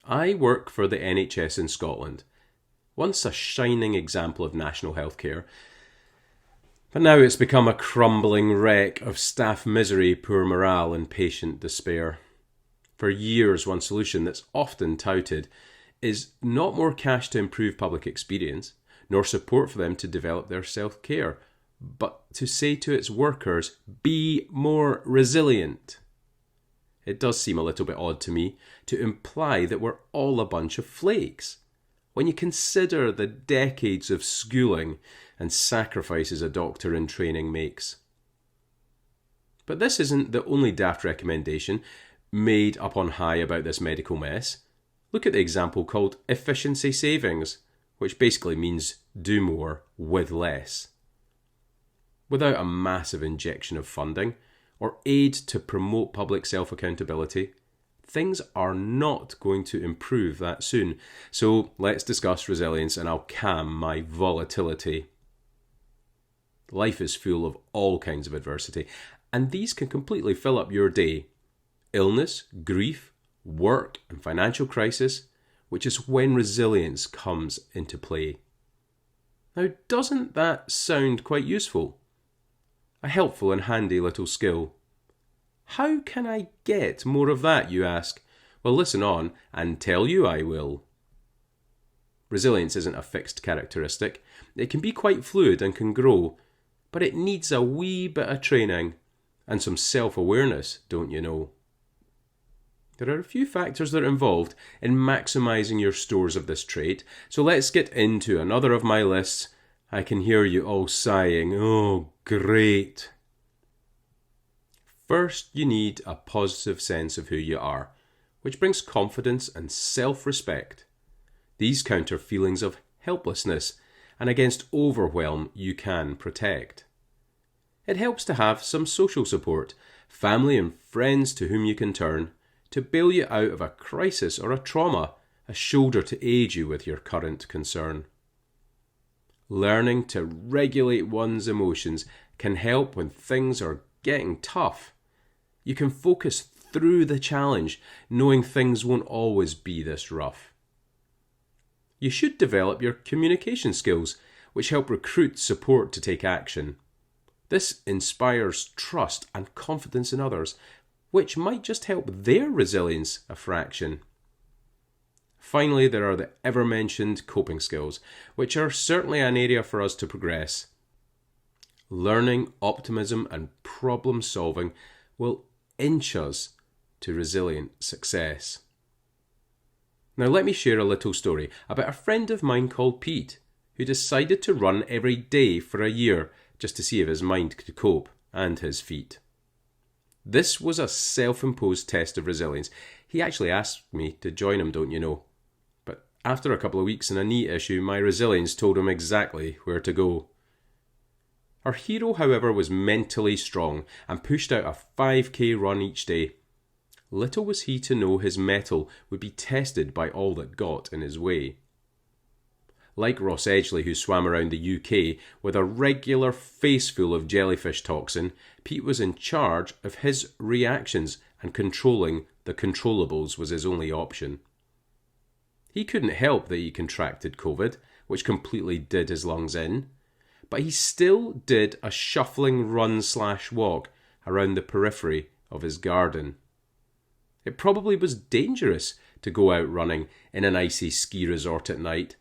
I work for the NHS in Scotland, once a shining example of national healthcare, but now it's become a crumbling wreck of staff misery, poor morale and patient despair. For years, one solution that's often touted is not more cash to improve public experience, nor support for them to develop their self-care, but to say to its workers, be more resilient. It does seem a little bit odd to me to imply that we're all a bunch of flakes, when you consider the decades of schooling and sacrifices a doctor in training makes. But this isn't the only daft recommendation made up on high about this medical mess. Look at the example called efficiency savings, which basically means do more with less. Without a massive injection of funding or aid to promote public self-accountability, things are not going to improve that soon. So let's discuss resilience and I'll calm my volatility. Life is full of all kinds of adversity, and these can completely fill up your day. Illness, grief, work and financial crisis, which is when resilience comes into play. Now, doesn't that sound quite useful? A helpful and handy little skill. How can I get more of that, you ask? Well, listen on and tell you I will. Resilience isn't a fixed characteristic. It can be quite fluid and can grow, but it needs a wee bit of training and some self-awareness, don't you know? There are a few factors that are involved in maximising your stores of this trait, so let's get into another of my lists. I can hear you all sighing, oh great. First, you need a positive sense of who you are, which brings confidence and self-respect. These counter feelings of helplessness, and against overwhelm you can protect. It helps to have some social support, family and friends to whom you can turn, to bail you out of a crisis or a trauma, a shoulder to aid you with your current concern. Learning to regulate one's emotions can help when things are getting tough. You can focus through the challenge, knowing things won't always be this rough. You should develop your communication skills, which help recruit support to take action. This inspires trust and confidence in others, which might just help their resilience a fraction. Finally, there are the ever-mentioned coping skills, which are certainly an area for us to progress. Learning optimism and problem solving will inch us to resilient success. Now let me share a little story about a friend of mine called Pete, who decided to run every day for a year just to see if his mind could cope, and his feet. This was a self-imposed test of resilience. He actually asked me to join him, don't you know? But after a couple of weeks and a knee issue, my resilience told him exactly where to go. Our hero, however, was mentally strong and pushed out a 5k run each day. Little was he to know his mettle would be tested by all that got in his way. Like Ross Edgley, who swam around the UK with a regular faceful of jellyfish toxin, Pete was in charge of his reactions, and controlling the controllables was his only option. He couldn't help that he contracted COVID, which completely did his lungs in, but he still did a shuffling run/walk around the periphery of his garden. It probably was dangerous to go out running in an icy ski resort at night,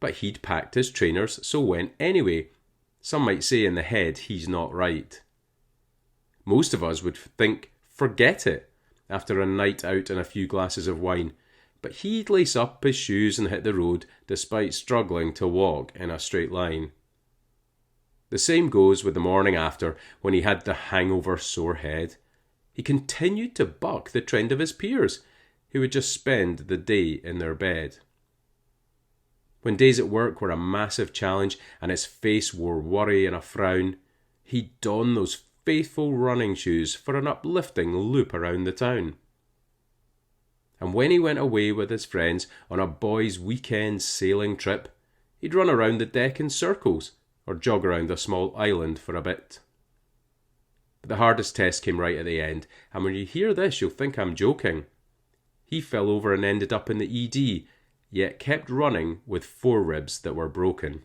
but he'd packed his trainers, so went anyway. Some might say in the head he's not right. Most of us would think, forget it, after a night out and a few glasses of wine, but he'd lace up his shoes and hit the road despite struggling to walk in a straight line. The same goes with the morning after, when he had the hangover sore head. He continued to buck the trend of his peers, who would just spend the day in their bed. When days at work were a massive challenge and his face wore worry and a frown, he'd don those faithful running shoes for an uplifting loop around the town. And when he went away with his friends on a boys' weekend sailing trip, he'd run around the deck in circles or jog around a small island for a bit. But the hardest test came right at the end, and when you hear this you'll think I'm joking. He fell over and ended up in the ED, yet kept running with 4 ribs that were broken.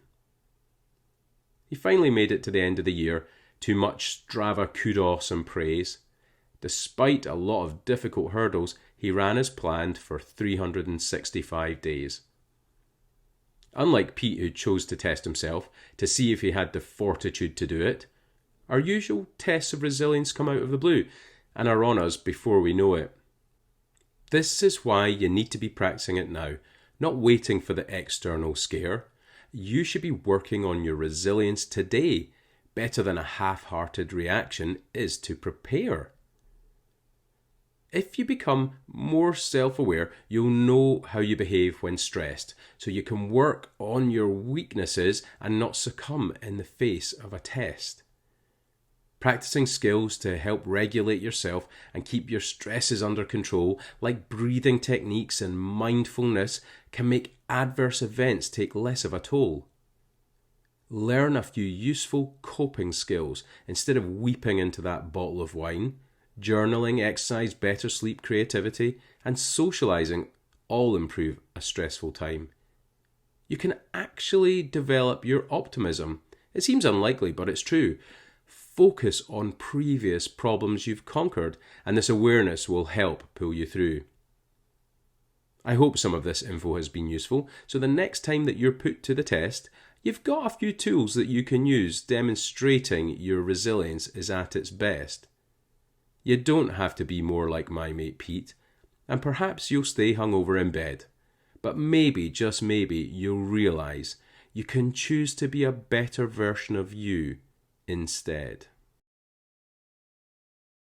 He finally made it to the end of the year, to much Strava kudos and praise. Despite a lot of difficult hurdles, he ran as planned for 365 days. Unlike Pete, who chose to test himself to see if he had the fortitude to do it, our usual tests of resilience come out of the blue and are on us before we know it. This is why you need to be practicing it now, not waiting for the external scare. You should be working on your resilience today. Better than a half-hearted reaction is to prepare. If you become more self-aware, you'll know how you behave when stressed, so you can work on your weaknesses and not succumb in the face of a test. Practicing skills to help regulate yourself and keep your stresses under control, like breathing techniques and mindfulness, can make adverse events take less of a toll. Learn a few useful coping skills instead of weeping into that bottle of wine. Journaling, exercise, better sleep, creativity, and socializing all improve a stressful time. You can actually develop your optimism. It seems unlikely, but it's true. Focus on previous problems you've conquered, and this awareness will help pull you through. I hope some of this info has been useful, so the next time that you're put to the test, you've got a few tools that you can use demonstrating your resilience is at its best. You don't have to be more like my mate Pete, and perhaps you'll stay hungover in bed. But maybe, just maybe, you'll realise you can choose to be a better version of you instead.